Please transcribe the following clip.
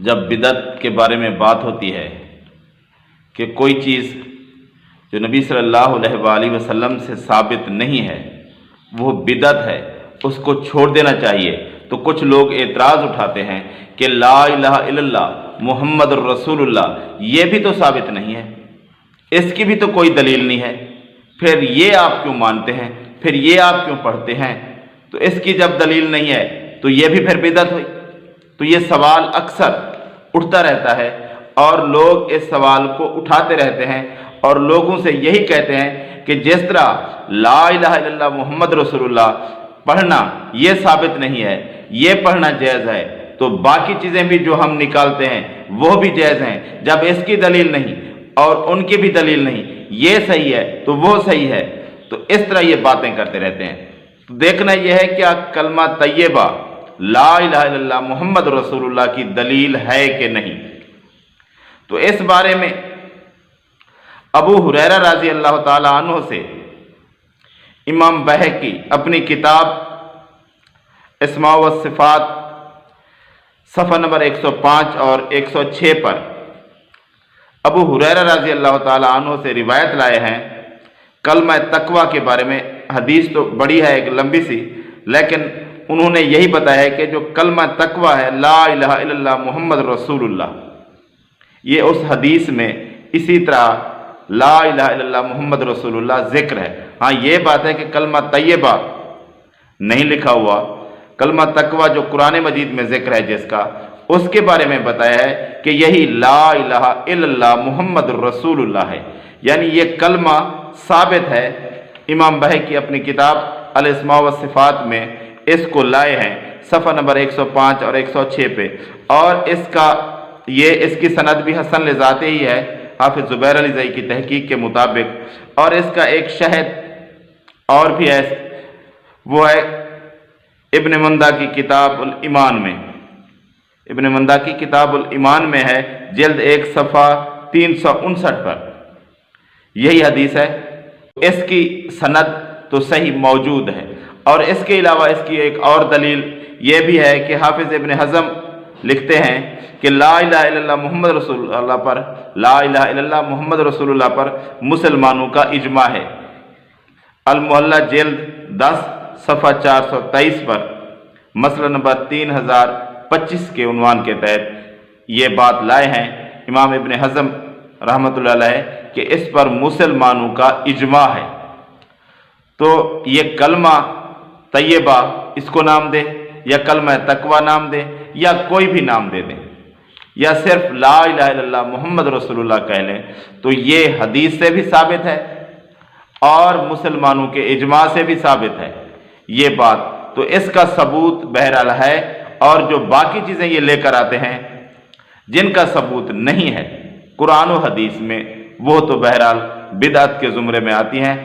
جب بدعت کے بارے میں بات ہوتی ہے کہ کوئی چیز جو نبی صلی اللہ علیہ وآلہ وسلم سے ثابت نہیں ہے وہ بدعت ہے، اس کو چھوڑ دینا چاہیے، تو کچھ لوگ اعتراض اٹھاتے ہیں کہ لا الہ الا اللہ محمد الرسول اللہ یہ بھی تو ثابت نہیں ہے، اس کی بھی تو کوئی دلیل نہیں ہے، پھر یہ آپ کیوں مانتے ہیں، پھر یہ آپ کیوں پڑھتے ہیں؟ تو اس کی جب دلیل نہیں ہے تو یہ بھی پھر بدعت ہوئی۔ تو یہ سوال اکثر اٹھتا رہتا ہے اور لوگ اس سوال کو اٹھاتے رہتے ہیں اور لوگوں سے یہی کہتے ہیں کہ جس طرح لا الہ الا اللہ محمد رسول اللہ پڑھنا یہ ثابت نہیں ہے، یہ پڑھنا جائز ہے، تو باقی چیزیں بھی جو ہم نکالتے ہیں وہ بھی جائز ہیں۔ جب اس کی دلیل نہیں اور ان کی بھی دلیل نہیں، یہ صحیح ہے تو وہ صحیح ہے، تو اس طرح یہ باتیں کرتے رہتے ہیں۔ تو دیکھنا یہ ہے کہ کلمہ طیبہ لا الہ الا اللہ محمد رسول اللہ کی دلیل ہے کہ نہیں۔ تو اس بارے میں ابو ہریرہ رضی اللہ تعالی عنہ سے امام بہقی اپنی کتاب اسماء و صفات صفحہ نمبر 105 اور 106 پر ابو ہریرہ رضی اللہ تعالی عنہ سے روایت لائے ہیں کلمہ تقوی کے بارے میں۔ حدیث تو بڑی ہے، ایک لمبی سی، لیکن انہوں نے یہی بتایا ہے کہ جو کلمہ تقوی ہے لا الہ الا اللہ محمد رسول اللہ، یہ اس حدیث میں اسی طرح لا الہ الا اللہ محمد رسول اللہ ذکر ہے۔ ہاں یہ بات ہے کہ کلمہ طیبہ نہیں لکھا ہوا، کلمہ تقوی جو قرآن مجید میں ذکر ہے جس کا، اس کے بارے میں بتایا ہے کہ یہی لا الہ الا اللہ محمد رسول اللہ ہے، یعنی یہ کلمہ ثابت ہے۔ امام بہقی اپنی کتاب الاسماء و صفات میں اس کو لائے ہیں صفحہ نمبر 105 اور 106 پہ، اور اس کی سند بھی حسن لذاتے ہی ہے حافظ زبیر علی زئی کی تحقیق کے مطابق، اور اس کا ایک شہد اور بھی ہے، وہ ہے ابن مندہ کی کتاب الایمان میں۔ ابن مندہ کی کتاب الایمان میں ہے جلد 1 صفحہ 359 پر یہی حدیث ہے۔ اس کی سند تو صحیح موجود ہے، اور اس کے علاوہ اس کی ایک اور دلیل یہ بھی ہے کہ حافظ ابن حزم لکھتے ہیں کہ لا الہ الا اللہ محمد رسول اللہ پر، لا الہ الا اللہ محمد رسول اللہ پر مسلمانوں کا اجماع ہے۔ المحلہ جلد 10 صفحہ 423 پر مسئلہ نمبر 3025 کے عنوان کے تحت یہ بات لائے ہیں امام ابن حزم رحمۃ اللہ علیہ کہ اس پر مسلمانوں کا اجماع ہے۔ تو یہ کلمہ طیبہ اس کو نام دے یا کلمہ تقوی نام دے یا کوئی بھی نام دے دیں یا صرف لا الہ الا اللہ محمد رسول اللہ کہہ لیں، تو یہ حدیث سے بھی ثابت ہے اور مسلمانوں کے اجماع سے بھی ثابت ہے یہ بات۔ تو اس کا ثبوت بہرحال ہے، اور جو باقی چیزیں یہ لے کر آتے ہیں جن کا ثبوت نہیں ہے قرآن و حدیث میں، وہ تو بہرحال بدعت کے زمرے میں آتی ہیں۔